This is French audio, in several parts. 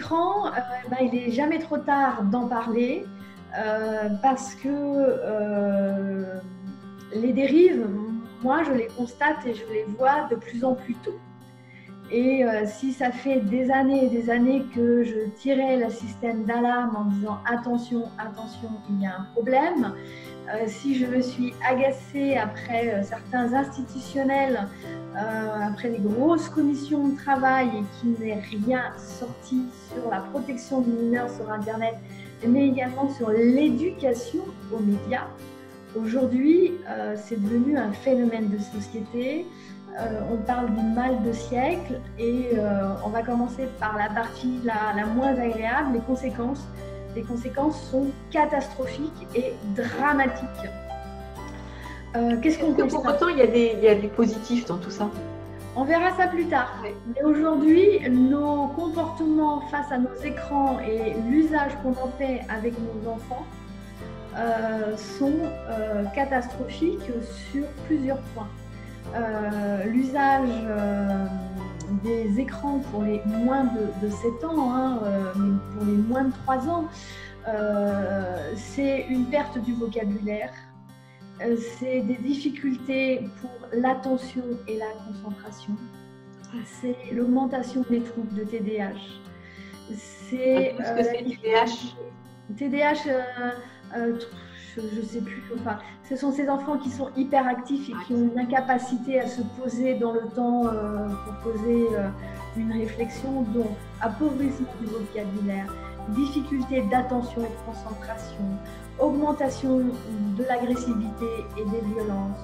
écrans, il n'est jamais trop tard d'en parler parce que les dérives, moi, je les constate et je les vois de plus en plus tôt. Et si ça fait des années et des années que je tirais le système d'alarme en disant attention, attention, il y a un problème, si je me suis agacée après certains institutionnels, après des grosses commissions de travail et qu'il n'est rien sorti sur la protection du mineur sur Internet, mais également sur l'éducation aux médias, aujourd'hui, c'est devenu un phénomène de société. On parle du mal de siècle et on va commencer par la partie la moins agréable, les conséquences. Les conséquences sont catastrophiques et dramatiques. Qu'est-ce qu'on constate ? Pour autant, il y a du positif dans tout ça. On verra ça plus tard. Oui. Mais aujourd'hui, nos comportements face à nos écrans et l'usage qu'on en fait avec nos enfants sont catastrophiques sur plusieurs points. L'usage des écrans pour les moins de 7 ans, mais pour les moins de 3 ans, c'est une perte du vocabulaire, c'est des difficultés pour l'attention et la concentration, c'est l'augmentation des troubles de TDAH. C'est TDAH, je ne sais plus, enfin, ce sont ces enfants qui sont hyperactifs et qui ont une incapacité à se poser dans le temps pour poser une réflexion, donc appauvrissement du vocabulaire, difficulté d'attention et de concentration, augmentation de l'agressivité et des violences,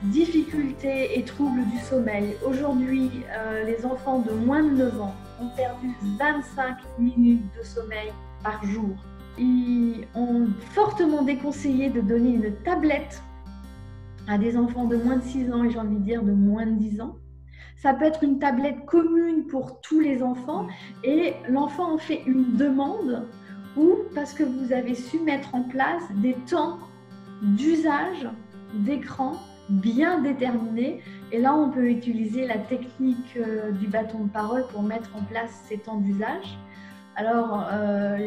difficultés et troubles du sommeil. Aujourd'hui, les enfants de moins de 9 ans ont perdu 25 minutes de sommeil par jour. Ils ont fortement déconseillé de donner une tablette à des enfants de moins de 6 ans et j'ai envie de dire de moins de 10 ans. Ça peut être une tablette commune pour tous les enfants et l'enfant en fait une demande ou parce que vous avez su mettre en place des temps d'usage d'écran bien déterminés. Et là, on peut utiliser la technique du bâton de parole pour mettre en place ces temps d'usage. Alors,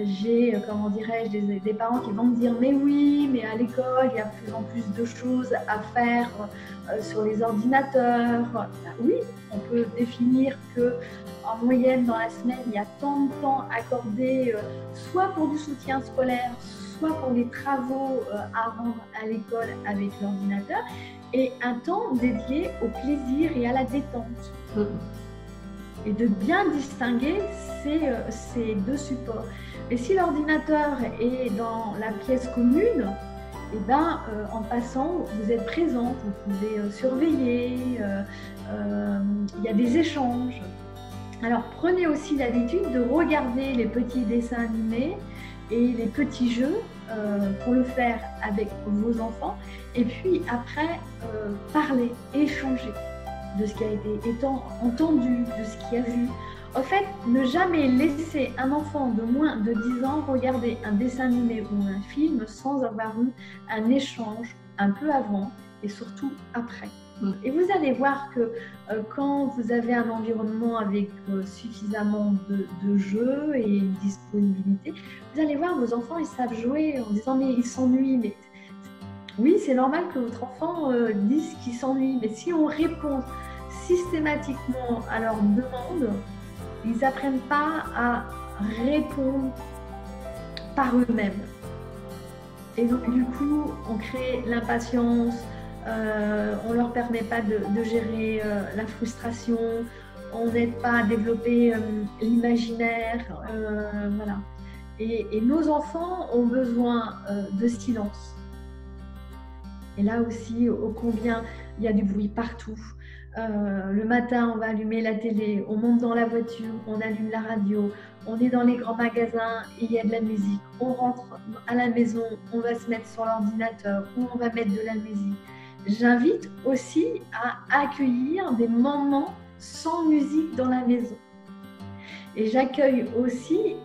j'ai, comment dirais-je, des parents qui vont me dire « Mais oui, mais à l'école, il y a de plus en plus de choses à faire sur les ordinateurs. » Oui, on peut définir qu'en moyenne, dans la semaine, il y a tant de temps accordé, soit pour du soutien scolaire, soit pour les travaux à rendre à l'école avec l'ordinateur, et un temps dédié au plaisir et à la détente. Et de bien distinguer ces deux supports. Et si l'ordinateur est dans la pièce commune, eh ben, en passant, vous êtes présent, vous pouvez surveiller, il y a des échanges. Alors prenez aussi l'habitude de regarder les petits dessins animés et les petits jeux pour le faire avec vos enfants. Et puis après, parler, échanger de ce qui a été entendu, de ce qu'il a vu. En fait, ne jamais laisser un enfant de moins de 10 ans regarder un dessin animé ou un film sans avoir eu un échange un peu avant et surtout après. Et vous allez voir que quand vous avez un environnement avec suffisamment de jeux et une disponibilité, vous allez voir vos enfants, ils savent jouer en disant mais ils s'ennuient. Mais oui, c'est normal que votre enfant dise qu'il s'ennuie, mais si on répond systématiquement à leurs demandes, ils n'apprennent pas à répondre par eux-mêmes. Et donc du coup, on crée l'impatience, on ne leur permet pas de gérer la frustration, on n'aide pas à développer l'imaginaire, voilà. Et nos enfants ont besoin de silence. Et là aussi, ô combien il y a du bruit partout. Le matin, on va allumer la télé, on monte dans la voiture, on allume la radio, on est dans les grands magasins, il y a de la musique. On rentre à la maison, on va se mettre sur l'ordinateur ou on va mettre de la musique. J'invite aussi à accueillir des moments sans musique dans la maison. Et j'accueille aussi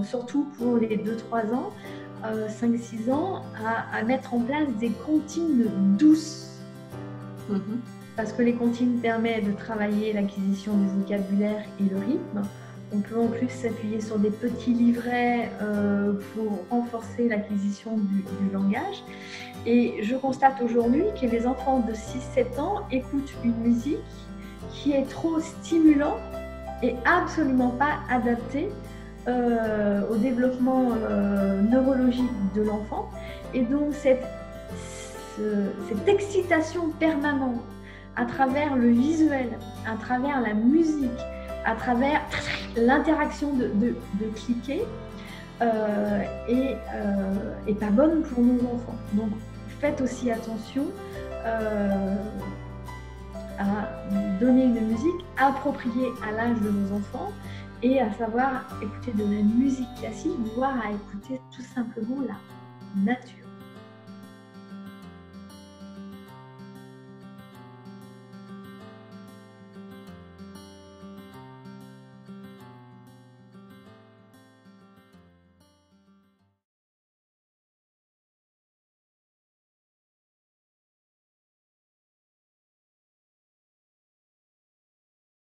surtout pour les 2-3 ans, 5-6 ans, à mettre en place des comptines douces. Parce que les comptines permettent de travailler l'acquisition du vocabulaire et le rythme. On peut en plus s'appuyer sur des petits livrets pour renforcer l'acquisition du langage. Et je constate aujourd'hui que les enfants de 6-7 ans écoutent une musique qui est trop stimulante et absolument pas adaptée au développement neurologique de l'enfant. Et donc cette excitation permanente à travers le visuel, à travers la musique, à travers l'interaction de cliquer est pas bonne pour nos enfants. Donc faites aussi attention à donner une musique appropriée à l'âge de nos enfants et à savoir écouter de la musique classique, voire à écouter tout simplement la nature.